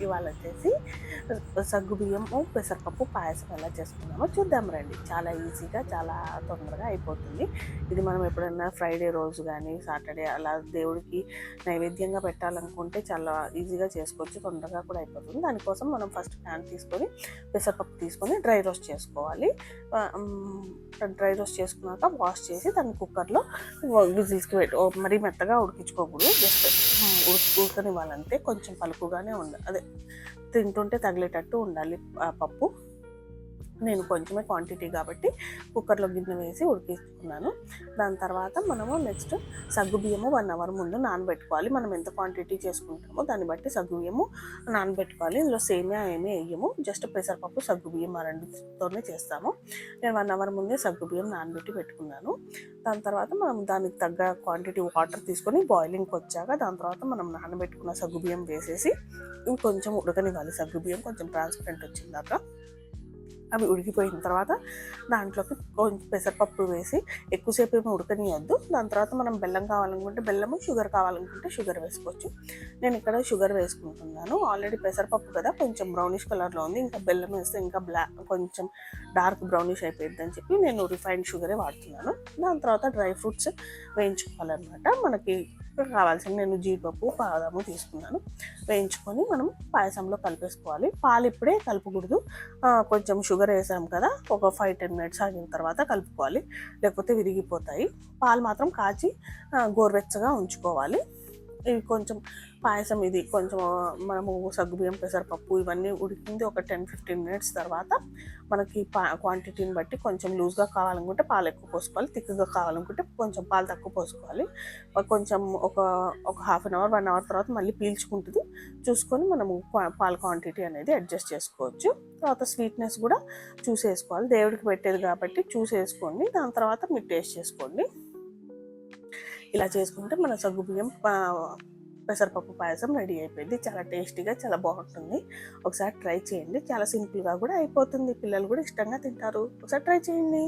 ఇవాళ వచ్చేసి సగ్గుబియ్యము పెసరపప్పు పాయసం ఎలా చేసుకున్నామో చూద్దాం రండి. చాలా ఈజీగా చాలా తొందరగా అయిపోతుంది. ఇది మనం ఎప్పుడైనా ఫ్రైడే రోజు కానీ సాటర్డే అలా దేవుడికి నైవేద్యంగా పెట్టాలనుకుంటే చాలా ఈజీగా చేసుకోవచ్చు, తొందరగా కూడా అయిపోతుంది. దానికోసం మనం ఫస్ట్ ప్యాన్ తీసుకొని పెసరపప్పు తీసుకొని డ్రై రోస్ట్ చేసుకోవాలి. డ్రై రోస్ట్ చేసుకున్నాక వాష్ చేసి దాన్ని కుక్కర్లో విజిల్స్కి మరీ మెత్తగా ఉడికించుకోకూడదు, జస్ట్ ఉడకనివ్వాలంటే. కొంచెం పలుకుగానే ఉండాలి, అదే తింటుంటే తగిలేటట్టు ఉండాలి ఆ పప్పు. నేను కొంచెమే క్వాంటిటీ కాబట్టి కుక్కర్లో గిన్నె వేసి ఉడికించుకున్నాను. దాని తర్వాత మనము నెక్స్ట్ సగ్గుబియ్యము 1 అవర్ ముందు నానబెట్టుకోవాలి. మనం ఎంత క్వాంటిటీ చేసుకుంటామో దాన్ని బట్టి సగ్గుబియ్యము నానబెట్టుకోవాలి. ఇందులో సేమియా ఏమీ వేయము, జస్ట్ పెసరపప్పు సగ్గుబియ్యం ఆ రెండుతోనే చేస్తాము. నేను 1 అవర్ ముందే సగ్గుబియ్యం నానబెట్టి పెట్టుకున్నాను. దాని తర్వాత మనం దానికి తగ్గ క్వాంటిటీ వాటర్ తీసుకొని బాయిలింగ్కి వచ్చాక దాని తర్వాత మనం నానబెట్టుకున్న సగ్గుబియ్యం వేసేసి కొంచెం ఉడకనివ్వాలి. సగ్గుబియ్యం కొంచెం ట్రాన్స్పరెంట్ వచ్చిందాక అవి ఉడికిపోయిన తర్వాత దాంట్లోకి కొంచెం పెసరపప్పు వేసి ఎక్కువసేపు ఏమి ఉడకనియొద్దు. దాని తర్వాత మనం బెల్లం కావాలనుకుంటే బెల్లము, షుగర్ కావాలనుకుంటే షుగర్ వేసుకోవచ్చు. నేను ఇక్కడ షుగర్ వేసుకుంటున్నాను. ఆల్రెడీ పెసరపప్పు కదా కొంచెం బ్రౌనిష్ కలర్లో ఉంది, ఇంకా బెల్లం వేస్తే ఇంకా కొంచెం డార్క్ బ్రౌనిష్ అయిపోయింది అని చెప్పి నేను రిఫైన్డ్ షుగరే వాడుతున్నాను. దాని తర్వాత డ్రై ఫ్రూట్స్ వేయించుకోవాలన్నమాట. మనకి కావాల్సిన నేను జీడిపప్పు, బాదాము తీసుకున్నాను. వేయించుకొని మనం పాయసంలో కలిపేసుకోవాలి. పాలు ఇప్పుడే కలపకూడదు, కొంచెం షుగర్ వేసాం కదా, ఒక 5-10 మినిట్స్ ఆగిన తర్వాత కలుపుకోవాలి, లేకపోతే విరిగిపోతాయి. పాలు మాత్రం కాచి గోరువెచ్చగా ఉంచుకోవాలి. ఇవి కొంచెం పాయసం ఇది కొంచెం మనము సగ్గుబియ్యం పెసరపప్పు ఇవన్నీ ఉడికింది ఒక 10-15 మినిట్స్ తర్వాత మనకి క్వాంటిటీని బట్టి కొంచెం లూజ్గా కావాలనుకుంటే పాలు ఎక్కువ పోసుకోవాలి, థిక్గా కావాలనుకుంటే కొంచెం పాలు తక్కువ పోసుకోవాలి. కొంచెం ఒక హాఫ్ అన్ అవర్ 1 అవర్ తర్వాత మళ్ళీ పీల్చుకుంటుంది, చూసుకొని మనము పాల క్వాంటిటీ అనేది అడ్జస్ట్ చేసుకోవచ్చు. తర్వాత స్వీట్నెస్ కూడా చూసేసుకోవాలి, దేవుడికి పెట్టేది కాబట్టి చూసేసుకోండి. దాని తర్వాత మీరు టేస్ట్ చేసుకోండి. ఇలా చేసుకుంటే మన సగ్గుబియ్యం పెసరపప్పు పాయసం రెడీ అయిపోయింది. చాలా టేస్టీగా చాలా బాగుంటుంది. ఒకసారి ట్రై చేయండి, చాలా సింపుల్గా కూడా అయిపోతుంది. పిల్లలు కూడా ఇష్టంగా తింటారు. ఒకసారి ట్రై చేయండి.